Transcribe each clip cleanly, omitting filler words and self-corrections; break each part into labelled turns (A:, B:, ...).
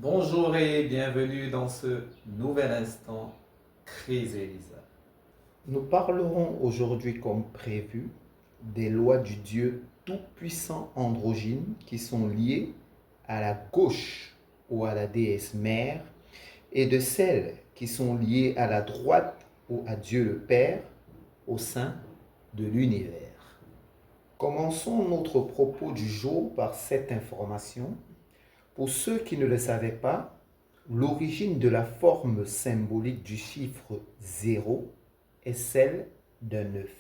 A: Bonjour et bienvenue dans ce nouvel instant Crise Elisa.
B: Nous parlerons aujourd'hui, comme prévu, des lois du Dieu tout-puissant androgyne qui sont liées à la gauche ou à la déesse mère et de celles qui sont liées à la droite ou à Dieu le Père au sein de l'univers. Commençons notre propos du jour par cette information. Pour ceux qui ne le savaient pas, l'origine de la forme symbolique du chiffre 0 est celle d'un œuf.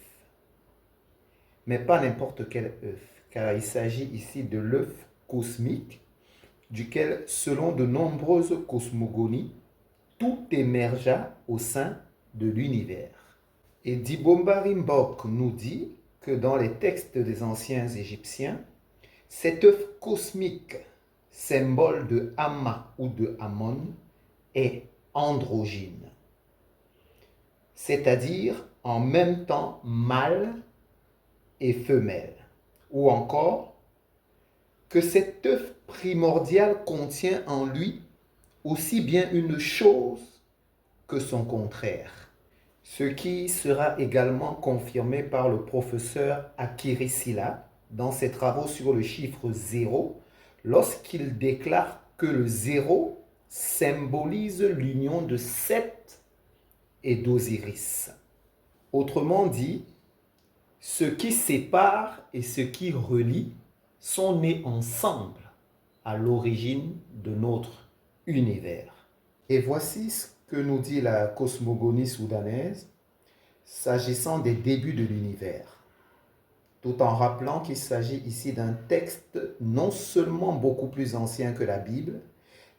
B: Mais pas n'importe quel œuf, car il s'agit ici de l'œuf cosmique, duquel, selon de nombreuses cosmogonies, tout émergea au sein de l'univers. Et Dibomba Rimbok nous dit que dans les textes des anciens Égyptiens, cet œuf cosmique, symbole de Amma ou de Amon, est androgyne, c'est-à-dire en même temps mâle et femelle, ou encore que cet œuf primordial contient en lui aussi bien une chose que son contraire, ce qui sera également confirmé par le professeur Akiri Silla dans ses travaux sur le chiffre 0, lorsqu'il déclare que le 0 symbolise l'union de Seth et d'Osiris. Autrement dit, ce qui sépare et ce qui relie sont nés ensemble à l'origine de notre univers. Et voici ce que nous dit la cosmogonie soudanaise s'agissant des débuts de l'univers, tout en rappelant qu'il s'agit ici d'un texte non seulement beaucoup plus ancien que la Bible,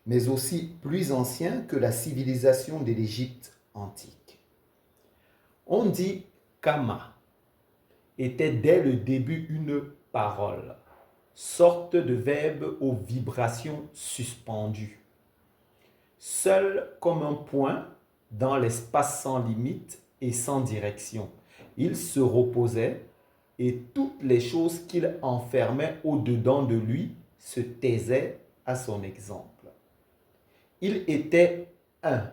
B: mais aussi plus ancien que la civilisation de l'Égypte antique. On dit qu'Ama était dès le début une parole, sorte de verbe aux vibrations suspendues, seul comme un point dans l'espace sans limite et sans direction. Il se reposait et toutes les choses qu'il enfermait au-dedans de lui se taisaient à son exemple. Il était un,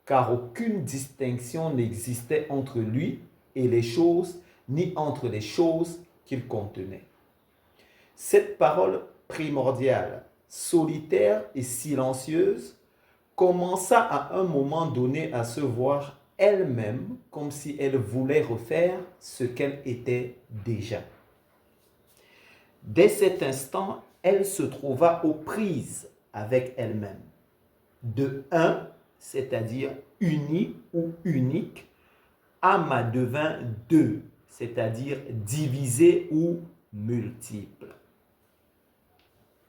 B: car aucune distinction n'existait entre lui et les choses, ni entre les choses qu'il contenait. Cette parole primordiale, solitaire et silencieuse, commença à un moment donné à se voir elle-même comme si elle voulait refaire ce qu'elle était déjà. Dès cet instant, elle se trouva aux prises avec elle-même. De un, c'est-à-dire uni ou unique, Amma devint deux, c'est-à-dire divisé ou multiple.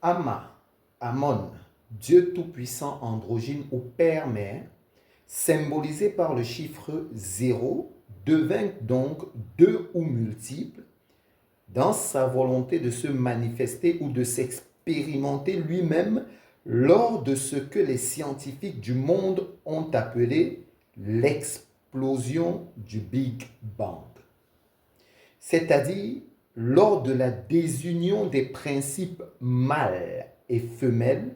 B: Amma, Amon, Dieu tout-puissant androgyne ou Père-Mère, symbolisé par le chiffre 0, devint donc deux ou multiple dans sa volonté de se manifester ou de s'expérimenter lui-même lors de ce que les scientifiques du monde ont appelé l'explosion du Big Bang. C'est-à-dire lors de la désunion des principes mâles et femelles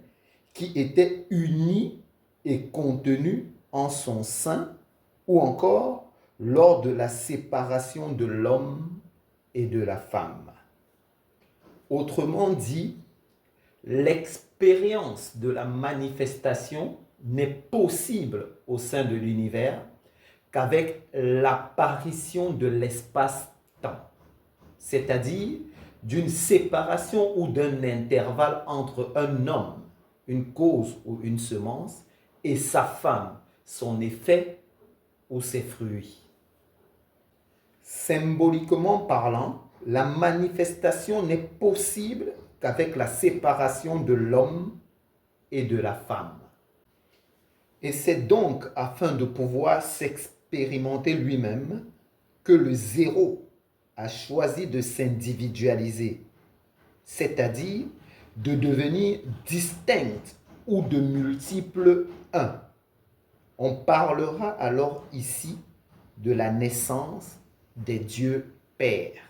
B: qui étaient unis et contenus en son sein, ou encore lors de la séparation de l'homme et de la femme. Autrement dit, l'expérience de la manifestation n'est possible au sein de l'univers qu'avec l'apparition de l'espace-temps, c'est-à-dire d'une séparation ou d'un intervalle entre un homme, une cause ou une semence, et sa femme, son effet ou ses fruits. Symboliquement parlant, la manifestation n'est possible qu'avec la séparation de l'homme et de la femme. Et c'est donc afin de pouvoir s'expérimenter lui-même que le zéro a choisi de s'individualiser, c'est-à-dire de devenir distinct ou de multiple un. On parlera alors ici de la naissance des dieux pères.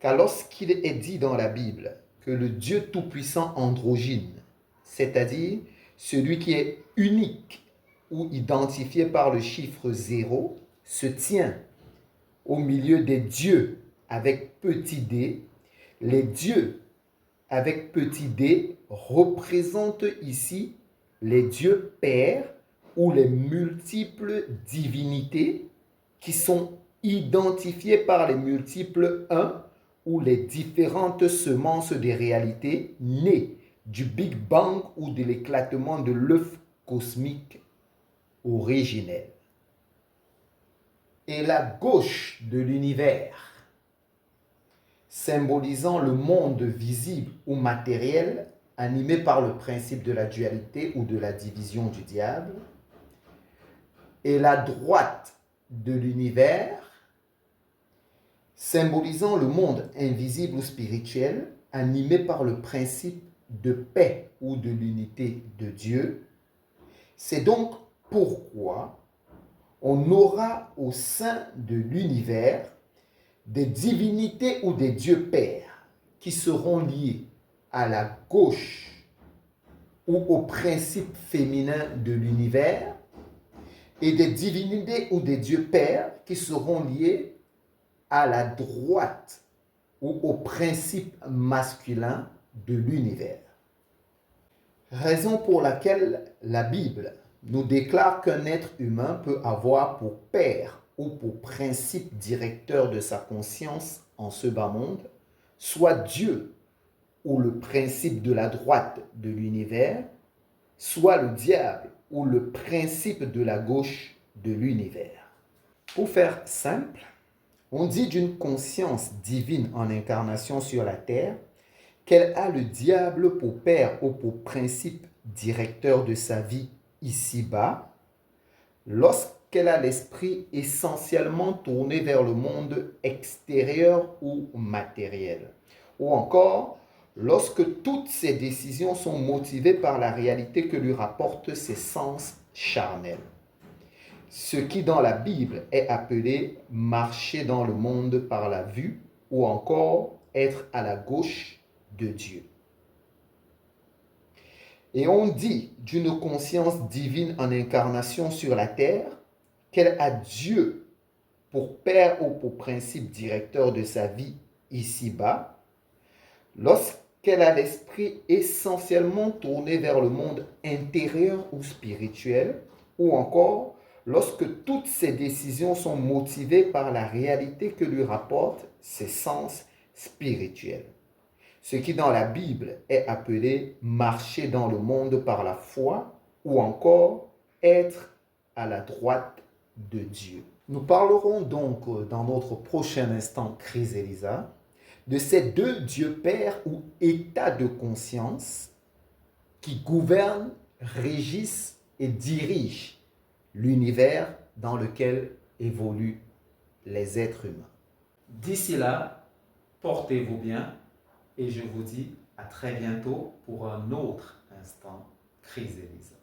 B: Car lorsqu'il est dit dans la Bible que le Dieu tout-puissant androgyne, c'est-à-dire celui qui est unique ou identifié par le chiffre 0, se tient au milieu des dieux avec petit d. Les dieux avec petit d représentent ici les dieux pères ou les multiples divinités qui sont identifiées par les multiples 1 ou les différentes semences des réalités nées du Big Bang ou de l'éclatement de l'œuf cosmique originel. Et la gauche de l'univers, symbolisant le monde visible ou matériel, animé par le principe de la dualité ou de la division du diable, et la droite de l'univers, symbolisant le monde invisible ou spirituel, animé par le principe de paix ou de l'unité de Dieu. C'est donc pourquoi on aura au sein de l'univers des divinités ou des dieux pères qui seront liés à la gauche ou au principe féminin de l'univers et des divinités ou des dieux pères qui seront liés à la droite ou au principe masculin de l'univers. Raison pour laquelle la Bible nous déclare qu'un être humain peut avoir pour père ou pour principe directeur de sa conscience en ce bas monde, soit Dieu ou le principe de la droite de l'univers, soit le diable ou le principe de la gauche de l'univers. Pour faire simple, on dit d'une conscience divine en incarnation sur la terre qu'elle a le diable pour père ou pour principe directeur de sa vie ici-bas, lorsqu'elle a l'esprit essentiellement tourné vers le monde extérieur ou matériel, ou encore lorsque toutes ses décisions sont motivées par la réalité que lui rapportent ses sens charnels. Ce qui dans la Bible est appelé marcher dans le monde par la vue ou encore être à la gauche de Dieu. Et on dit d'une conscience divine en incarnation sur la terre qu'elle a Dieu pour père ou pour principe directeur de sa vie ici-bas, lorsqu'elle a l'esprit essentiellement tourné vers le monde intérieur ou spirituel, ou encore lorsque toutes ses décisions sont motivées par la réalité que lui rapportent ses sens spirituels. Ce qui dans la Bible est appelé marcher dans le monde par la foi ou encore être à la droite de Dieu. Nous parlerons donc dans notre prochain instant Chryselisa de ces deux dieux pères ou états de conscience qui gouvernent, régissent et dirigent l'univers dans lequel évoluent les êtres humains.
A: D'ici là, portez-vous bien et je vous dis à très bientôt pour un autre instant Chryselisa.